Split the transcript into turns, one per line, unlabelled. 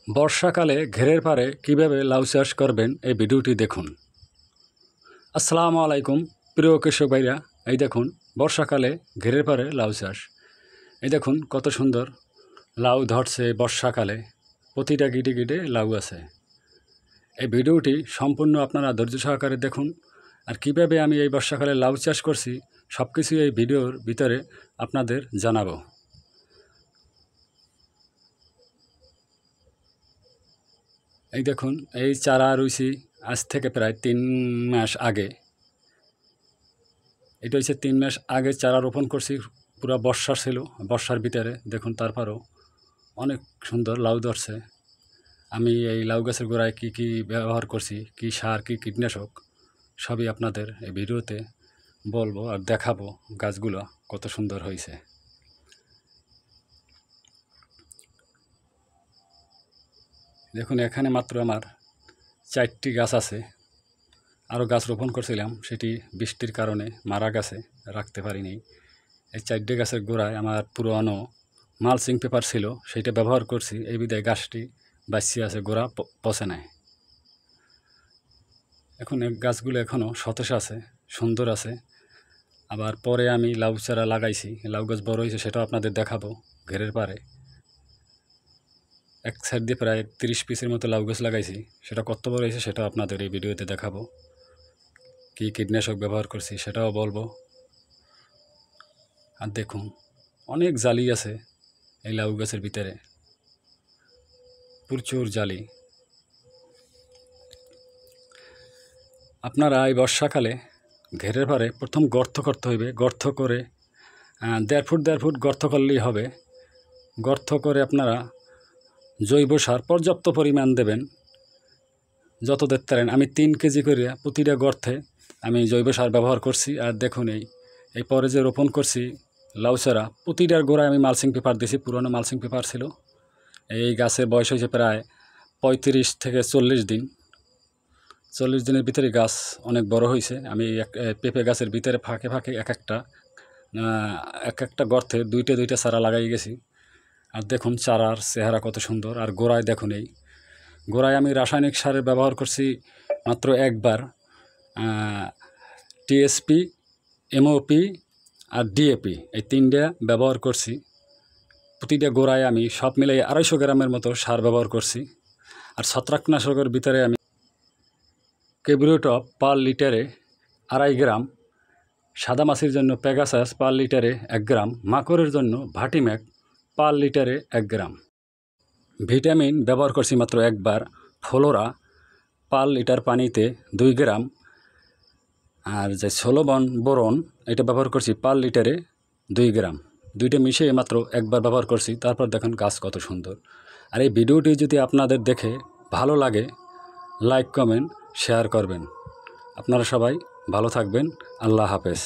বর্ষাকালে ঘেরের পাড়ে কীভাবে লাউ চাষ করবেন এই ভিডিওটি দেখুন। আসসালামু আলাইকুম প্রিয় কৃষক ভাইরা, এই দেখুন বর্ষাকালে ঘেরের পাড়ে লাউ চাষ। এই দেখুন কত সুন্দর লাউ ধরছে বর্ষাকালে, প্রতিটা গিটে গিটে লাউ আছে। এই ভিডিওটি সম্পূর্ণ আপনারা ধৈর্য সহকারে দেখুন। আর কিভাবে আমি এই বর্ষাকালে লাউ চাষ করছি সব কিছু এই ভিডিওর ভিতরে আপনাদের জানাবো। এই দেখুন এই চারা রুইছি আজ থেকে প্রায় 3 মাস আগে। এটা হচ্ছে 3 মাস আগে চারা রোপণ করছি। পুরো বর্ষা ছিল, বর্ষার ভিতরে দেখুন তারপরও অনেক সুন্দর লাউ ধরছে। আমি এই লাউ গাছের গোড়ায় কী কী ব্যবহার করছি, কী সার কী কীটনাশক সবই আপনাদের এই ভিডিওতে বলবো আর দেখাবো গাছগুলো কত সুন্দর হয়েছে। দেখুন এখানে মাত্র আমার 4টি গাছ আছে। আরও গাছ রোপণ করছিলাম, সেটি বৃষ্টির কারণে মারা গেছে, রাখতে পারিনি। এই 4টে গাছের গোড়ায় আমার পুরনো মালচিং পেপার ছিল, সেইটা ব্যবহার করছি। এই বিধায় গাছটি বাঁচিয়ে আছে, গোড়া পচে নেয়। এখন গাছগুলো এখনও সতেজ আছে, সুন্দর আছে। আবার পরে আমি লাউ চারা লাগাইছি, লাউ গাছ বড় হয়েছে, সেটাও আপনাদের দেখাবো। ঘেরের পাড়ে এক সাইড দিয়ে প্রায় 30 পিসের মতো লাউ গাছ লাগাইছি, সেটা কত বড় হয়েছে সেটাও আপনাদের এই ভিডিওতে দেখাবো। কী কীটনাশক ব্যবহার করছি সেটাও বলবো। আর দেখুন অনেক জালি আছে এই লাউ গাছের ভিতরে, প্রচুর জালি। আপনারা এই বর্ষাকালে ঘেরের পাড়ে প্রথম গর্ত করতে হইবে। গর্ত করে 1.5 ফুট গর্ত করলেই হবে। গর্ত করে আপনারা জৈব সার পর্যাপ্ত পরিমাণ দেবেন, যত দিতে পারেন। আমি 3 কেজি করে প্রতিটা গর্তে আমি জৈব সার ব্যবহার করছি। আর দেখুন এই পরে যে রোপণ করছি লাউ চারা, প্রতিটার গোড়ায় আমি মালচিং পেপার দিয়েছি, পুরনো মালচিং পেপার ছিল। এই গাছের বয়স হয়েছে প্রায় 35 থেকে 40 দিন। 40 দিনের ভিতরে গাছ অনেক বড় হয়েছে। আমি পেঁপে গাছের ভিতরে ফাঁকে ফাঁকে এক একটা গর্তে 2টা চারা লাগাই গেছি। আর দেখুন চারার চেহারা কত সুন্দর। আর গোড়ায় দেখুন এই গোড়ায় আমি রাসায়নিক সারের ব্যবহার করছি মাত্র একবার। টিএসপি, এমওপি আর ডিএপি, এই 3টা ব্যবহার করছি। প্রতিটা গোড়ায় আমি সব মিলাই 250 গ্রামের মতো সার ব্যবহার করছি। আর ছত্রাকনাশকের ভিতরে আমি কেব্রিওটপ পার লিটারে 2.5 গ্রাম, সাদা মাছির জন্য পেগাসাস পার লিটারে 1 গ্রাম, মাকড়ের জন্য ভাটিম্যাক পার লিটারে 1 গ্রাম। ভিটামিন ব্যবহার করছি মাত্র একবার, ফ্লোরা পার লিটার পানিতে 2 গ্রাম। আর যে সোলোবন বোরন, এটা ব্যবহার করছি পার লিটারে 2 গ্রাম। 2টা মিশিয়ে মাত্র একবার ব্যবহার করছি। তারপর দেখুন গাছ কত সুন্দর। আর এই ভিডিওটি যদি আপনাদের দেখে ভালো লাগে, লাইক কমেন্ট শেয়ার করবেন। আপনারা সবাই ভালো থাকবেন। আল্লাহ হাফেজ।